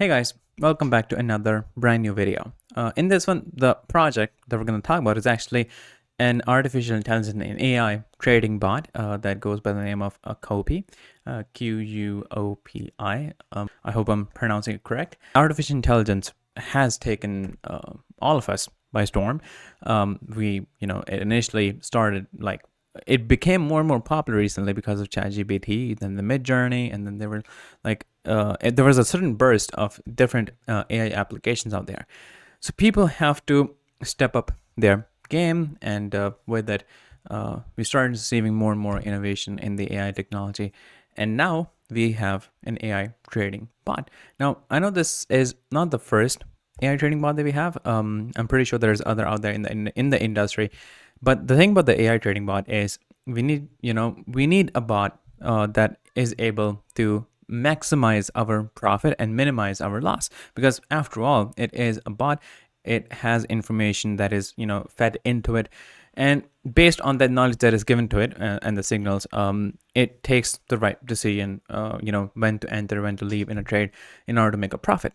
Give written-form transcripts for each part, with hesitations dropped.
Hey guys, welcome back to another brand new video. In this one, the project that we're going to talk about is actually an artificial intelligence and AI trading bot that goes by the name of Qoupi, Qoupi. I hope I'm pronouncing it correct. Artificial intelligence has taken all of us by storm. It initially started like it became more and more popular recently because of ChatGPT, then the Mid Journey, and then there were there was a certain burst of different AI applications out there. So people have to step up their game, and with that, we started receiving more and more innovation in the AI technology, and now we have an AI trading bot. Now I know this is not the first AI trading bot that we have. I'm pretty sure there's other out there in the industry. But the thing about the AI trading bot is we need a bot that is able to maximize our profit and minimize our loss, because after all, it is a bot. It has information that is fed into it, and based on that knowledge that is given to it and the signals, it takes the right decision, when to enter, when to leave in a trade in order to make a profit.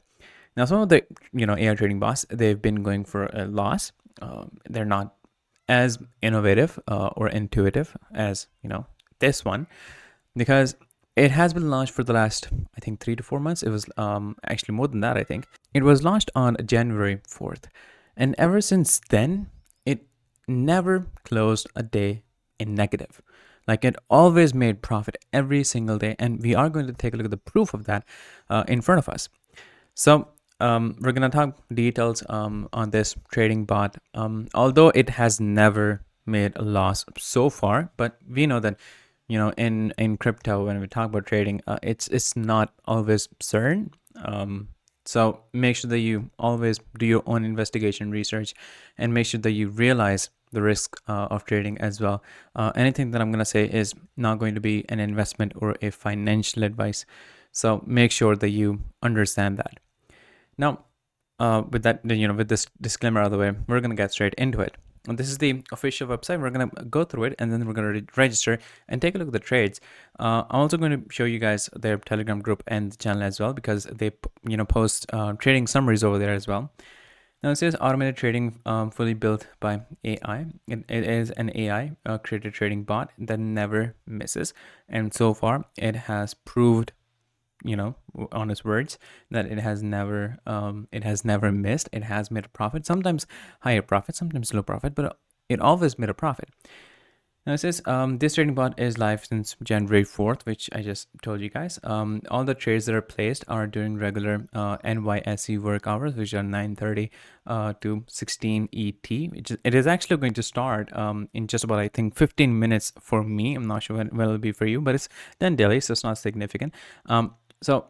Now, some of the AI trading bots, they've been going for a loss. They're not as innovative or intuitive as this one, because it has been launched for the last, I think, 3 to 4 months. It was actually more than that. I think it was launched on January 4th, and ever since then it never closed a day in negative. Like, it always made profit every single day, and we are going to take a look at the proof of that in front of us. So we're gonna talk details on this trading bot. Although it has never made a loss so far, but we know that in crypto, when we talk about trading, it's not always certain. So make sure that you always do your own investigation research, and make sure that you realize the risk of trading as well. Anything that I'm gonna say is not going to be an investment or a financial advice, so make sure that you understand that. Now, with that, with this disclaimer out of the way, we're gonna get straight into it. And this is the official website. We're gonna go through it, and then we're gonna register and take a look at the trades. I'm also going to show you guys their Telegram group and the channel as well, because they post trading summaries over there as well. Now it says automated trading, fully built by AI. It is an AI created trading bot that never misses, and so far it has proved, on its words, that it has never missed. It has made a profit, sometimes higher profit, sometimes low profit, but it always made a profit. Now it says this trading bot is live since January 4th, which I just told you guys. All the trades that are placed are during regular NYSE work hours, which are 9:30 to 16 ET. It is actually going to start in just about, I think, 15 minutes for me. I'm not sure when it'll be for you, but it's done daily, so it's not significant. So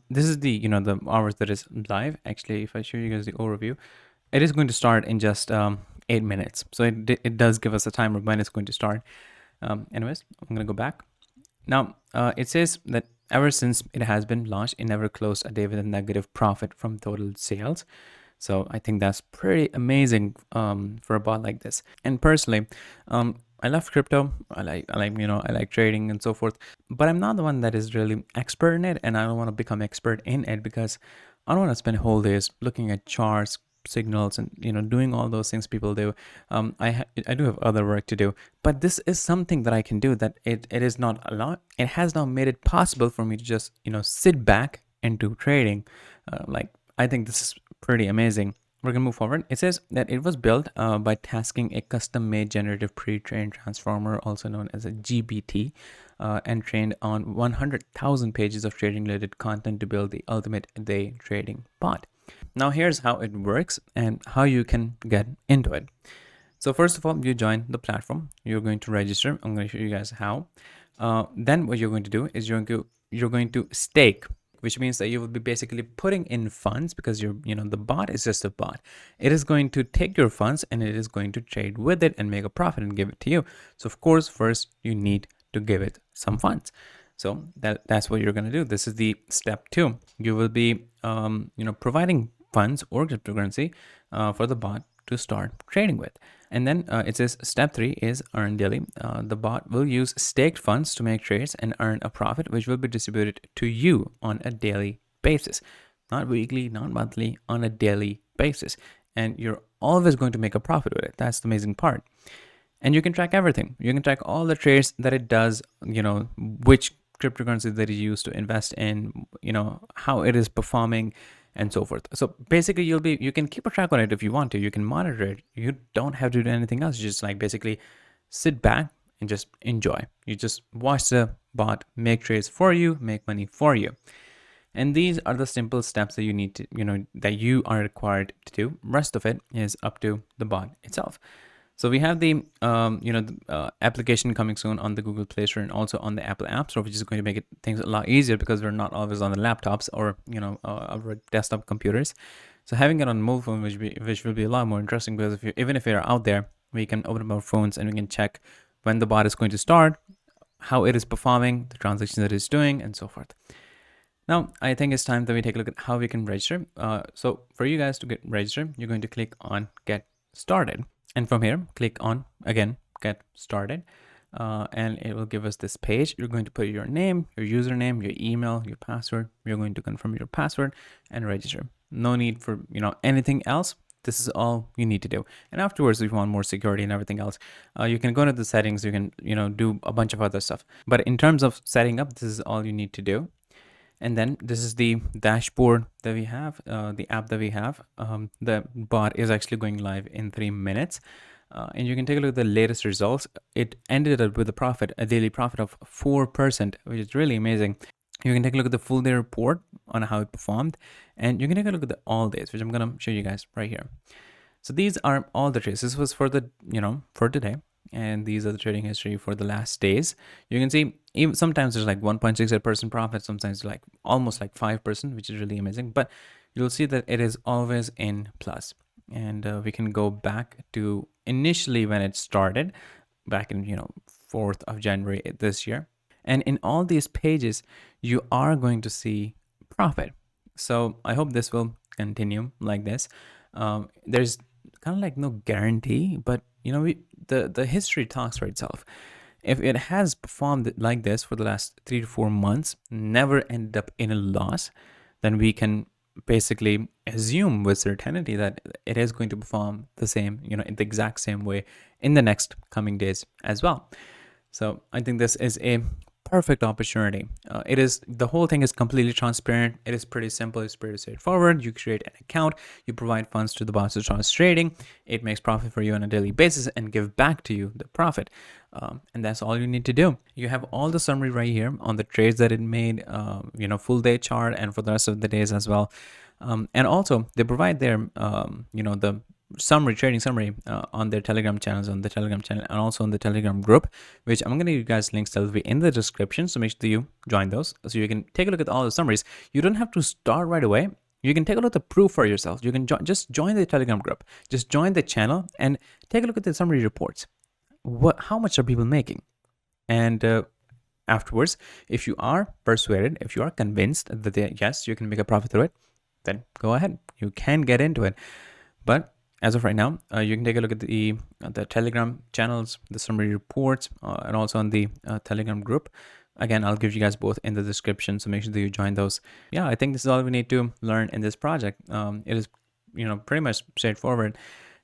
this is the the hours that is live. Actually, if I show you guys the overview, it is going to start in just 8 minutes. So it does give us a timer when it's going to start. Anyways, I'm gonna go back. Now it says that ever since it has been launched, it never closed a day with a negative profit from total sales. So I think that's pretty amazing for a bot like this. And personally, I love crypto. I like trading and so forth, but I'm not the one that is really expert in it, and I don't want to become expert in it because I don't want to spend whole days looking at charts, signals, and doing all those things people do. I do have other work to do, but this is something that I can do. That it is not a lot. It has now made it possible for me to just sit back and do trading. I think this is pretty amazing. We're gonna move forward. It says that it was built by tasking a custom-made generative pre-trained transformer, also known as a GPT, and trained on 100,000 pages of trading-related content to build the ultimate day trading bot. Now here's how it works and how you can get into it. So first of all, you join the platform. You're going to register. I'm going to show you guys how. Then what you're going to do is you're going to stake, which means that you will be basically putting in funds, because the bot is just a bot. It is going to take your funds and it is going to trade with it and make a profit and give it to you. So of course, first you need to give it some funds. So that's what you're going to do. This is the step 2. You will be providing funds or cryptocurrency for the bot to start trading with. And then it says step 3 is earn daily. The bot will use staked funds to make trades and earn a profit, which will be distributed to you on a daily basis. not weekly, not monthly, on a daily basis. And you're always going to make a profit with it. That's the amazing part. And you can track everything. You can track all the trades that it does, which cryptocurrency that is used to invest in, how it is performing and so forth. So basically you can keep a track on it if you want to. You can monitor it. You don't have to do anything else. You just like basically sit back and just enjoy. You just watch the bot make trades for you, make money for you. And these are the simple steps that you need to, that you are required to do. Rest of it is up to the bot itself. So we have the application coming soon on the Google Play Store and also on the Apple App Store, which is going to make things a lot easier because we're not always on the laptops or our desktop computers. So having it on mobile phone, which will be a lot more interesting, because even if you're out there, we can open up our phones and we can check when the bot is going to start, how it is performing, the transactions that it's doing, and so forth. Now, I think it's time that we take a look at how we can register. So for you guys to get registered, you're going to click on Get Started. And from here, click on, again, Get Started. And it will give us this page. You're going to put your name, your username, your email, your password. You're going to confirm your password and register. No need for, anything else. This is all you need to do. And afterwards, if you want more security and everything else, you can go into the settings. You can, do a bunch of other stuff. But in terms of setting up, this is all you need to do. And then this is the dashboard that we have, the app that we have. The bot is actually going live in 3 minutes. And you can take a look at the latest results. It ended up with a daily profit of 4%, which is really amazing. You can take a look at the full day report on how it performed. And you can take a look at the all days, which I'm going to show you guys right here. So these are all the trades. This was for the, for today. And these are the trading history for the last days. You can see even sometimes there's like 1.68% profit, sometimes like almost like 5%, which is really amazing. But you'll see that it is always in plus. And we can go back to initially when it started back in 4th of January this year. And in all these pages, you are going to see profit. So I hope this will continue like this. There's kind of like no guarantee, but the history talks for itself. If it has performed like this for the last 3 to 4 months, never ended up in a loss, then we can basically assume with certainty that it is going to perform the same, in the exact same way in the next coming days as well. So I think this is a perfect opportunity. The whole thing is completely transparent. It is pretty simple. It's pretty straightforward. You create an account, you provide funds to the bot to start trading. It makes profit for you on a daily basis and give back to you the profit. And that's all you need to do. You have all the summary right here on the trades that it made, full day chart and for the rest of the days as well. And also they provide their, the trading summary on their Telegram channels, on the Telegram channel, and also on the Telegram group, which I'm going to give you guys links that will be in the description. So make sure you join those so you can take a look at all the summaries. You don't have to start right away. You can take a look at the proof for yourself. You can just join the Telegram group, just join the channel and take a look at the summary reports. How much are people making? And afterwards, if you are persuaded, if you are convinced that yes, you can make a profit through it, then go ahead. You can get into it. But as of right now, you can take a look at the Telegram channels, the summary reports, and also on the Telegram group. Again, I'll give you guys both in the description, so make sure that you join those. Yeah, I think this is all we need to learn in this project. It is, pretty much straightforward,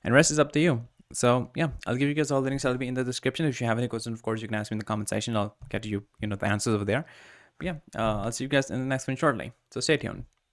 and rest is up to you. So yeah, I'll give you guys all the links. I'll be in the description. If you have any questions, of course, you can ask me in the comment section. I'll get you, the answers over there. But yeah, I'll see you guys in the next one shortly. So stay tuned.